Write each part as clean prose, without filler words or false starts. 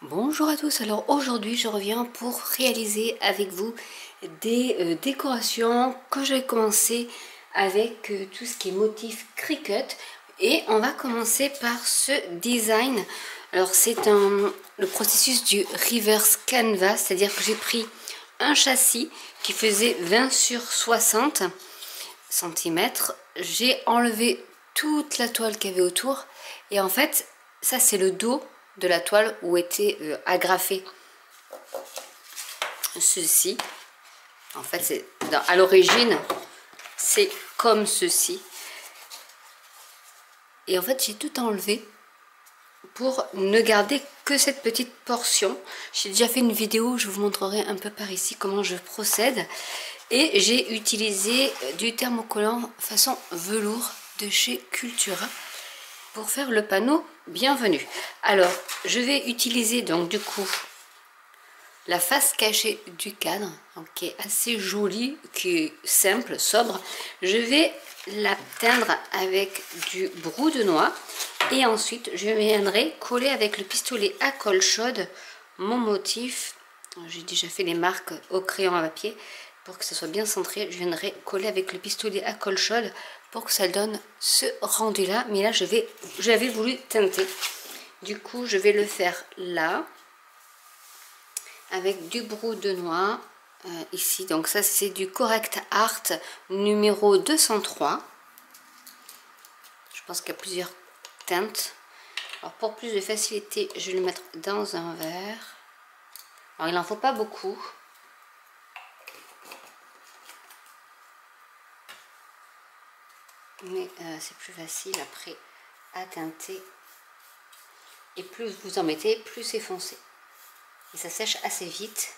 Bonjour à tous, alors aujourd'hui je reviens pour réaliser avec vous des décorations que j'ai commencé avec tout ce qui est motif Cricut et on va commencer par ce design. Alors c'est le processus du reverse canvas, c'est-à-dire que j'ai pris un châssis qui faisait 20 sur 60 cm, j'ai enlevé toute la toile qu'il y avait autour et en fait ça c'est le dos de la toile où était agrafé ceci. En fait c'est à l'origine c'est comme ceci et en fait j'ai tout enlevé pour ne garder que cette petite portion. J'ai déjà fait une vidéo, je vous montrerai un peu par ici comment je procède. Et j'ai utilisé du thermocollant façon velours de chez Cultura pour faire le panneau bienvenue. Alors je vais utiliser donc du coup la face cachée du cadre, donc, qui est assez jolie, qui est simple, sobre. Je vais la teindre avec du brou de noix et ensuite je viendrai coller avec le pistolet à colle chaude mon motif. J'ai déjà fait les marques au crayon à papier pour que ça soit bien centré. Je viendrai coller avec le pistolet à colle chaude pour que ça donne ce rendu là, mais là j'avais voulu teinter, du coup je vais le faire là avec du brou de noix ici. Donc ça c'est du Correct Art numéro 203. Je pense qu'il y a plusieurs teintes. Alors pour plus de facilité je vais le mettre dans un verre. Alors il n'en faut pas beaucoup, mais c'est plus facile après à teinter, et plus vous en mettez plus c'est foncé et ça sèche assez vite.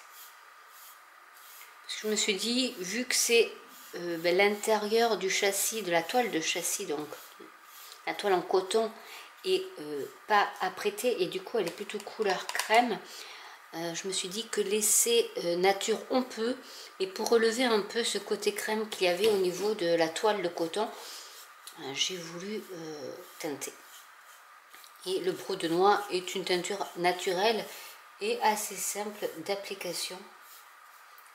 Je me suis dit, vu que c'est l'intérieur du châssis, de la toile de châssis, donc la toile en coton est pas apprêtée et du coup elle est plutôt couleur crème, je me suis dit que laisser nature on peut, et pour relever un peu ce côté crème qu'il y avait au niveau de la toile de coton, j'ai voulu teinter. Et le brou de noix est une teinture naturelle et assez simple d'application,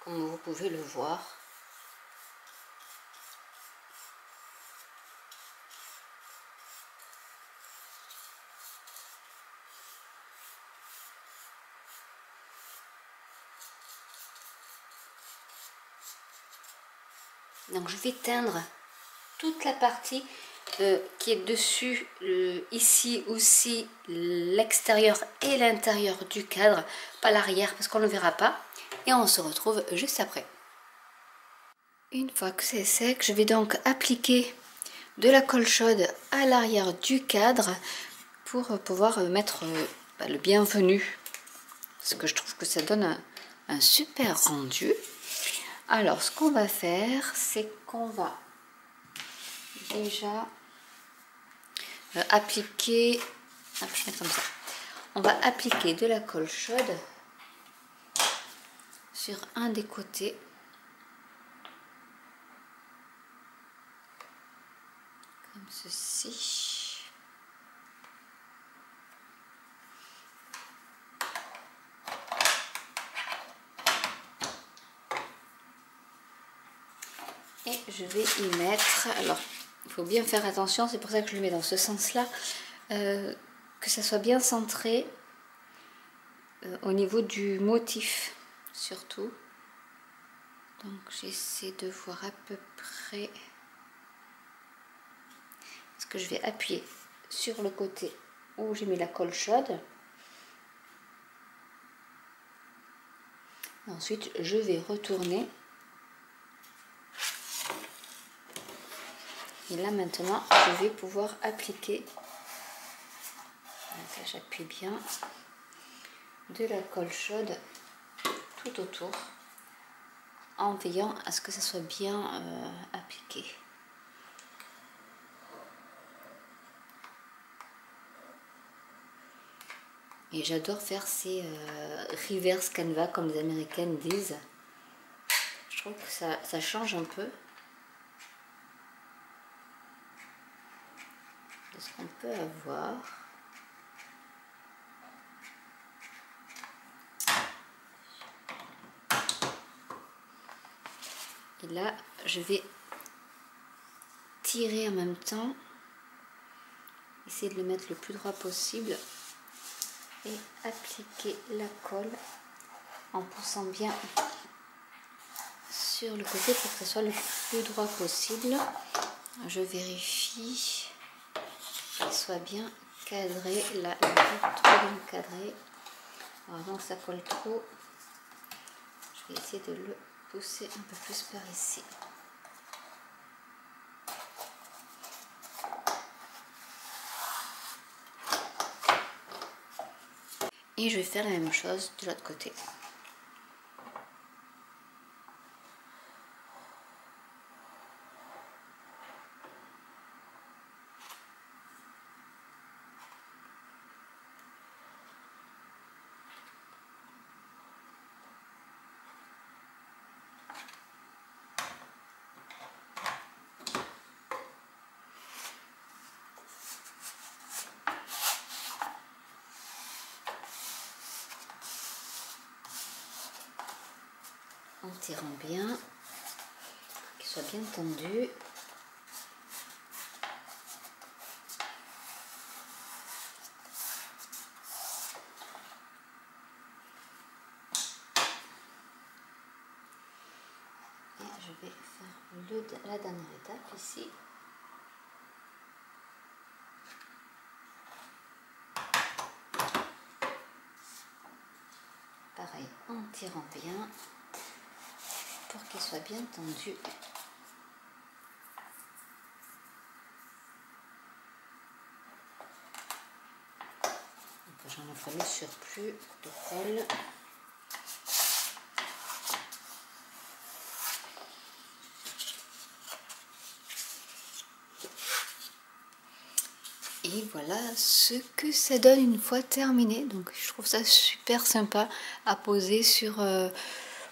comme vous pouvez le voir. Donc je vais teindre toute la partie qui est dessus, ici aussi l'extérieur et l'intérieur du cadre, pas l'arrière parce qu'on ne le verra pas, et on se retrouve juste après. Une fois que c'est sec, je vais donc appliquer de la colle chaude à l'arrière du cadre pour pouvoir mettre le bienvenu, parce que je trouve que ça donne un super rendu. Alors ce qu'on va faire, c'est qu'on va déjà appliquer, je vais mettre comme ça. On va appliquer de la colle chaude sur un des côtés, comme ceci. Et je vais y mettre, alors il faut bien faire attention, c'est pour ça que je le mets dans ce sens là, que ça soit bien centré au niveau du motif surtout. Donc j'essaie de voir à peu près, parce que je vais appuyer sur le côté où j'ai mis la colle chaude. Ensuite je vais retourner, et là maintenant je vais pouvoir appliquer, ça j'appuie bien, de la colle chaude tout autour, en veillant à ce que ça soit bien appliqué. Et j'adore faire ces reverse canvas comme les américaines disent. Je trouve que ça change un peu de ce qu'on peut avoir. là, je vais tirer en même temps, essayer de le mettre le plus droit possible et appliquer la colle en poussant bien sur le côté pour que ce soit le plus droit possible. Je vérifie qu'il soit bien cadré, là il est trop bien cadré. Alors avant que ça colle trop, je vais essayer de le pousser un peu plus par ici. Et je vais faire la même chose de l'autre côté. En tirant bien, qu'il soit bien tendu. Et je vais faire la dernière étape ici. Pareil, en tirant bien, pour qu'il soit bien tendu. J'en ai fait le surplus de colle. Et voilà ce que ça donne une fois terminé. Donc je trouve ça super sympa à poser sur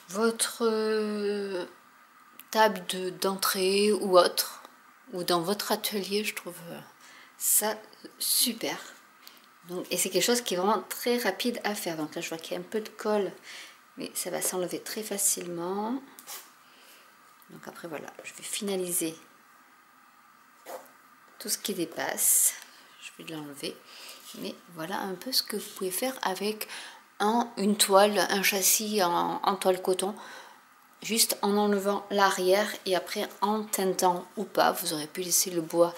votre table d'entrée ou autre, ou dans votre atelier. Je trouve ça super. Donc, et c'est quelque chose qui est vraiment très rapide à faire. Donc là je vois qu'il y a un peu de colle, mais ça va s'enlever très facilement. Donc après voilà, je vais finaliser tout ce qui dépasse. Je vais l'enlever, mais voilà un peu ce que vous pouvez faire avec une toile, un châssis en toile coton, juste en enlevant l'arrière et après en teintant ou pas. Vous aurez pu laisser le bois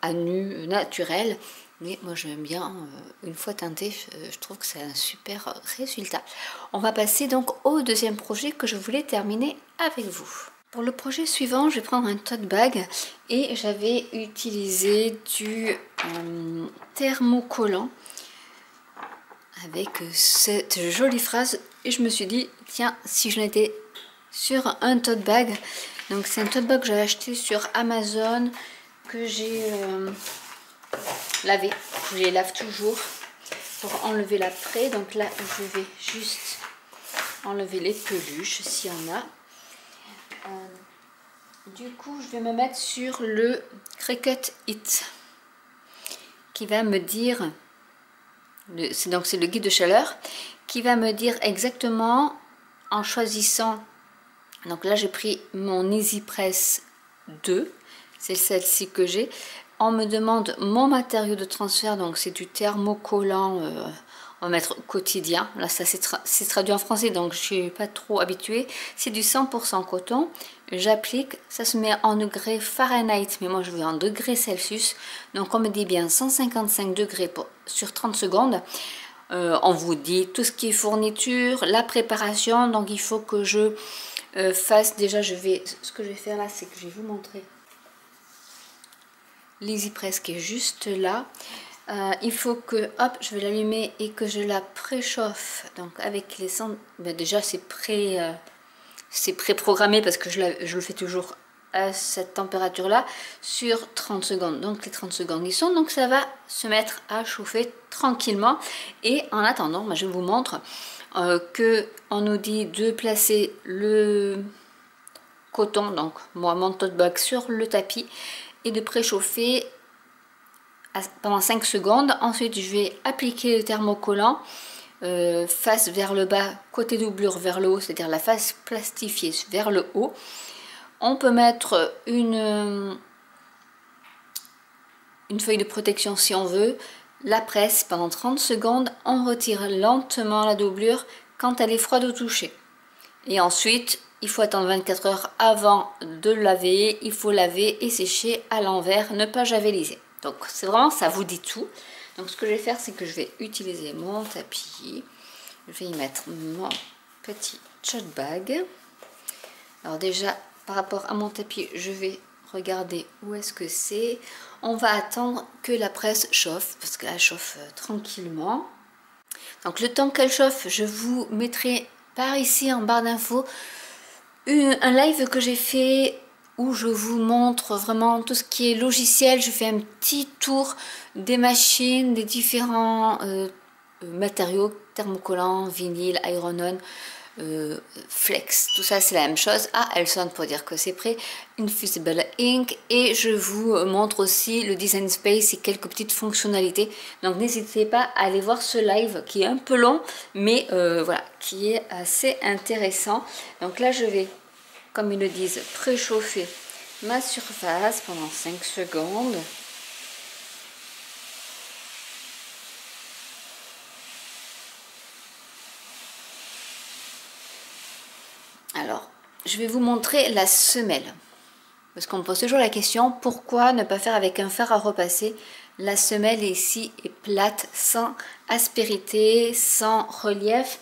à nu naturel, mais moi j'aime bien une fois teinté. Je trouve que c'est un super résultat. On va passer donc au deuxième projet que je voulais terminer avec vous. Pour le projet suivant, je vais prendre un tote bag et j'avais utilisé du thermocollant avec cette jolie phrase et je me suis dit tiens, si je l'étais sur un tote bag. Donc c'est un tote bag que j'ai acheté sur Amazon, que j'ai lavé, je les lave toujours pour enlever l'après. Donc là je vais juste enlever les peluches s'il y en a. Du coup je vais me mettre sur le Cricut Hit qui va me dire, c'est le guide de chaleur, qui va me dire exactement en choisissant. Donc là j'ai pris mon EasyPress 2, c'est celle-ci que j'ai. On me demande mon matériau de transfert, donc c'est du thermocollant, on va mettre quotidien. Là ça c'est traduit en français, donc je suis pas trop habituée. C'est du 100% coton. J'applique, ça se met en degrés Fahrenheit, mais moi je veux en degrés Celsius. Donc on me dit bien 155 degrés sur 30 secondes. On vous dit tout ce qui est fourniture, la préparation. Donc il faut que je fasse, déjà ce que je vais faire là, c'est que je vais vous montrer l'EasyPress qui est juste là. Il faut que, hop, je vais l'allumer et que je la préchauffe. Donc avec les cendres, ben déjà c'est préprogrammé parce que je le fais toujours à cette température là sur 30 secondes. Donc les 30 secondes y sont, donc ça va se mettre à chauffer tranquillement. Et en attendant, ben, je vous montre que on nous dit de placer le coton, donc moi mon tote bag, sur le tapis et de préchauffer pendant 5 secondes. Ensuite je vais appliquer le thermocollant face vers le bas, côté doublure vers le haut, c'est-à-dire la face plastifiée vers le haut. On peut mettre une feuille de protection si on veut. La presse pendant 30 secondes. On retire lentement la doublure quand elle est froide au toucher. Et ensuite, il faut attendre 24 heures avant de laver. Il faut laver et sécher à l'envers, ne pas javeliser. Donc c'est vraiment, ça vous dit tout. Donc ce que je vais faire, c'est que je vais utiliser mon tapis. Je vais y mettre mon petit tote bag. Alors déjà, par rapport à mon tapis, je vais regarder où est-ce que c'est. On va attendre que la presse chauffe, parce qu'elle chauffe tranquillement. Donc le temps qu'elle chauffe, je vous mettrai par ici en barre d'infos un live que j'ai fait où je vous montre vraiment tout ce qui est logiciel. Je fais un petit tour des machines, des différents matériaux, thermocollants, vinyle, iron-on, flex, tout ça c'est la même chose. Ah, elle sonne pour dire que c'est prêt. Infusible ink, et je vous montre aussi le design space et quelques petites fonctionnalités. Donc n'hésitez pas à aller voir ce live qui est un peu long, mais voilà, qui est assez intéressant. Donc là je vais, comme ils le disent, préchauffer ma surface pendant 5 secondes. Alors, je vais vous montrer la semelle. Parce qu'on me pose toujours la question, pourquoi ne pas faire avec un fer à repasser? La semelle ici est plate, sans aspérité, sans relief.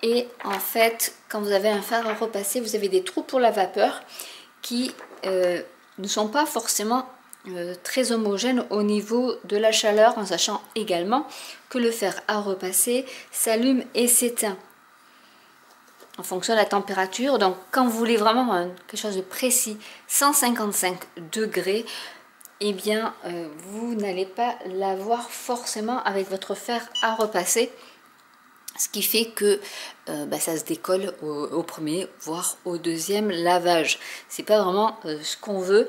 Et en fait, quand vous avez un fer à repasser, vous avez des trous pour la vapeur qui ne sont pas forcément très homogènes au niveau de la chaleur, en sachant également que le fer à repasser s'allume et s'éteint en fonction de la température. Donc quand vous voulez vraiment quelque chose de précis, 155 degrés, eh bien vous n'allez pas l'avoir forcément avec votre fer à repasser, ce qui fait que ça se décolle au premier voire au deuxième lavage. C'est pas vraiment ce qu'on veut.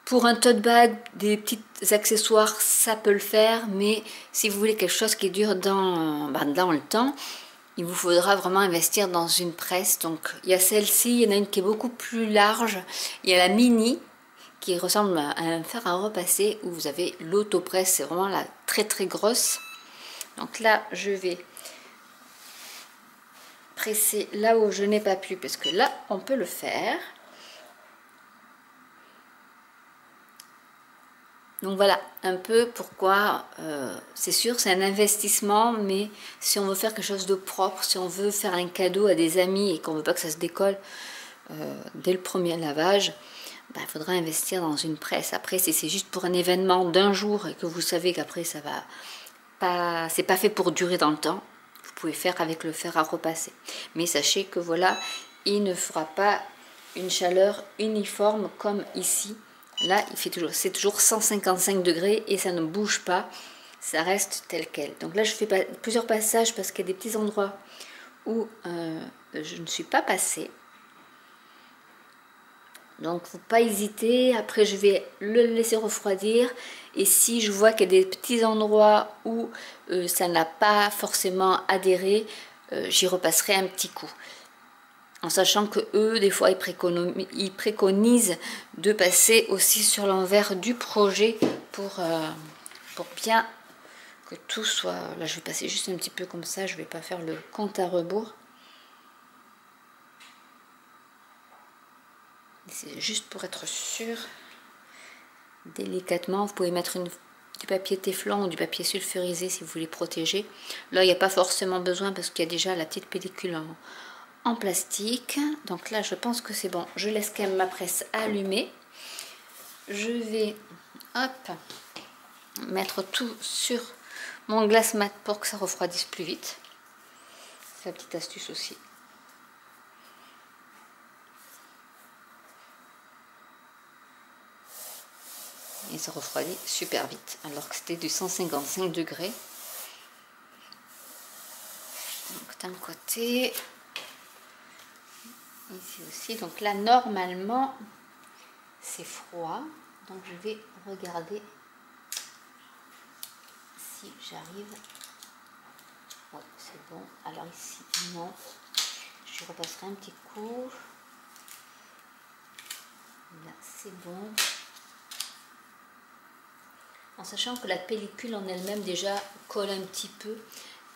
Pour un tote bag, des petits accessoires, ça peut le faire, mais si vous voulez quelque chose qui dure dans le temps, il vous faudra vraiment investir dans une presse. Donc il y a celle-ci, il y en a une qui est beaucoup plus large, il y a la mini qui ressemble à un fer à repasser où vous avez l'autopresse, c'est vraiment la très très grosse. Donc là je vais presser là où je n'ai pas pu, parce que là on peut le faire. Donc voilà un peu pourquoi, c'est sûr c'est un investissement, mais si on veut faire quelque chose de propre, si on veut faire un cadeau à des amis et qu'on ne veut pas que ça se décolle dès le premier lavage, il faudra investir dans une presse. Après si c'est juste pour un événement d'un jour et que vous savez qu'après ça va pas, c'est pas fait pour durer dans le temps, vous pouvez faire avec le fer à repasser. Mais sachez que voilà, il ne fera pas une chaleur uniforme comme ici. Là, c'est toujours 155 degrés et ça ne bouge pas, ça reste tel quel. Donc là, je fais plusieurs passages parce qu'il y a des petits endroits où je ne suis pas passée. Donc, il ne faut pas hésiter. Après, je vais le laisser refroidir. Et si je vois qu'il y a des petits endroits où ça n'a pas forcément adhéré, j'y repasserai un petit coup. En sachant que eux, des fois, ils préconisent de passer aussi sur l'envers du projet pour bien que tout soit... Là, je vais passer juste un petit peu comme ça, je ne vais pas faire le compte à rebours. C'est juste pour être sûr. Délicatement, vous pouvez mettre du papier téflon ou du papier sulfurisé si vous voulez protéger. Là, il n'y a pas forcément besoin parce qu'il y a déjà la petite pellicule en plastique. Donc là je pense que c'est bon, je laisse quand même ma presse allumée. Je vais mettre tout sur mon glace mat pour que ça refroidisse plus vite. C'est la petite astuce aussi. Et ça refroidit super vite alors que c'était du 155 degrés. Donc d'un côté, ici aussi. Donc là normalement c'est froid, donc je vais regarder si j'arrive. Ouais, c'est bon. Alors ici non, je repasserai un petit coup. Là, c'est bon. En sachant que la pellicule en elle-même déjà colle un petit peu.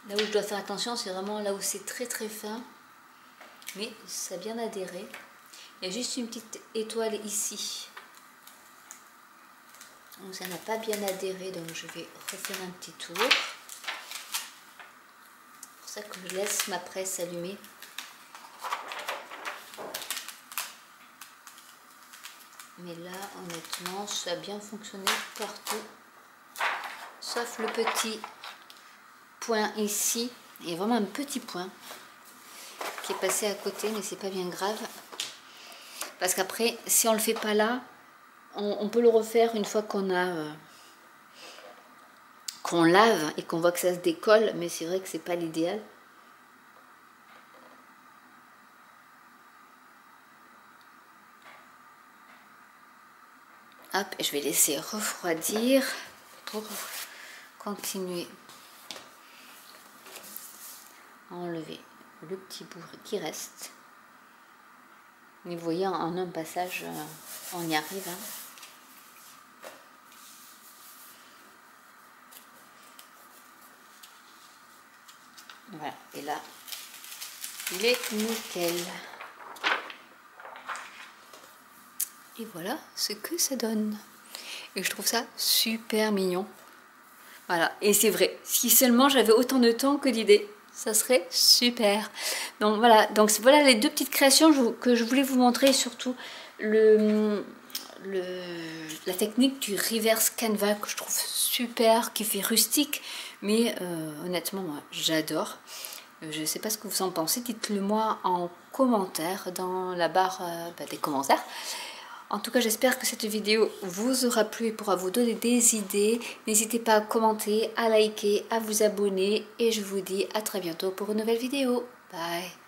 Là où je dois faire attention, c'est vraiment là où c'est très très fin. Mais ça a bien adhéré. Il y a juste une petite étoile ici. Donc ça n'a pas bien adhéré, donc je vais refaire un petit tour. C'est pour ça que je laisse ma presse allumée. Mais là, honnêtement, ça a bien fonctionné partout. Sauf le petit point ici. Il y a vraiment un petit point qui est passé à côté, mais c'est pas bien grave. Parce qu'après, si on le fait pas là, on peut le refaire une fois qu'on a qu'on lave et qu'on voit que ça se décolle, mais c'est vrai que c'est pas l'idéal. Hop, je vais laisser refroidir pour continuer à enlever le petit bout qui reste. Mais vous voyez, en un passage, on y arrive. Hein. Voilà, et là, il est nickel. Et voilà ce que ça donne. Et je trouve ça super mignon. Voilà, et c'est vrai, si seulement j'avais autant de temps que d'idées, ça serait super. Donc voilà, les deux petites créations que je voulais vous montrer, surtout la technique du reverse canvas que je trouve super, qui fait rustique, mais honnêtement moi j'adore. Je ne sais pas ce que vous en pensez, dites-le moi en commentaire dans la barre des commentaires. En tout cas, j'espère que cette vidéo vous aura plu et pourra vous donner des idées. N'hésitez pas à commenter, à liker, à vous abonner. Et je vous dis à très bientôt pour une nouvelle vidéo. Bye!